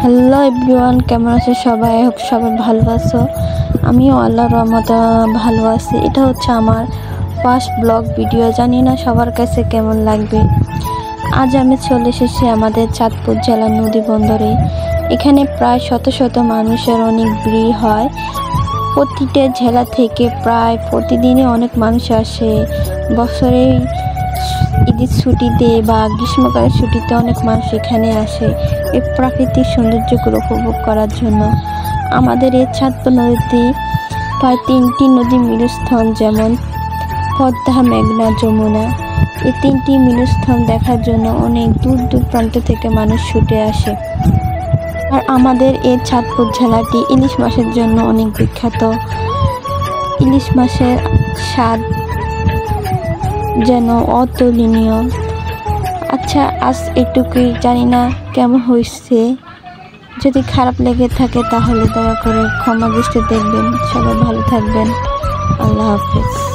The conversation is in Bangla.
হ্যালো এভরিওয়ান, কেমন আছো সবাই? সবাই ভালো আছো। আমিও আল্লাহর রহমতে ভালো আছি। এটা হচ্ছে আমার ফার্স্ট ব্লগ ভিডিও, জানি না সবার কাছে কেমন লাগবে। আজ আমি চলে এসেছি আমাদের চাঁদপুর জেলার নদী বন্দরে। এখানে প্রায় শত শত মানুষের অনেক ভিড় হয়। প্রতিটা জেলা থেকে প্রায় প্রতিদিনই অনেক মানুষ আসে। বছরে ঈদের ছুটিতে বা গ্রীষ্মকালের ছুটিতে অনেক মানুষ এখানে আসে এই প্রাকৃতিক সৌন্দর্যগুলো উপভোগ করার জন্য। আমাদের এই চাঁদপুর নদীতে প্রায় 3টি নদী মিলনস্থল, যেমন পদ্মা, মেঘনা, যমুনা। এই 3টি মিলনস্থল দেখার জন্য অনেক দূর দূর প্রান্ত থেকে মানুষ ছুটে আসে। আর আমাদের এই চাঁদপুর জেলাটি ইলিশ মাছের জন্য অনেক বিখ্যাত। ইলিশ মাছের স্বাদ যেন অতুলনীয়। আচ্ছা, আজ এটুকুই, জানি না কেমন হয়েছে। যদি খারাপ লেগে থাকে তাহলে দয়া করে ক্ষমা দৃষ্টিতে দেখবেন। সবাই ভালো থাকবেন। আল্লাহ হাফেজ।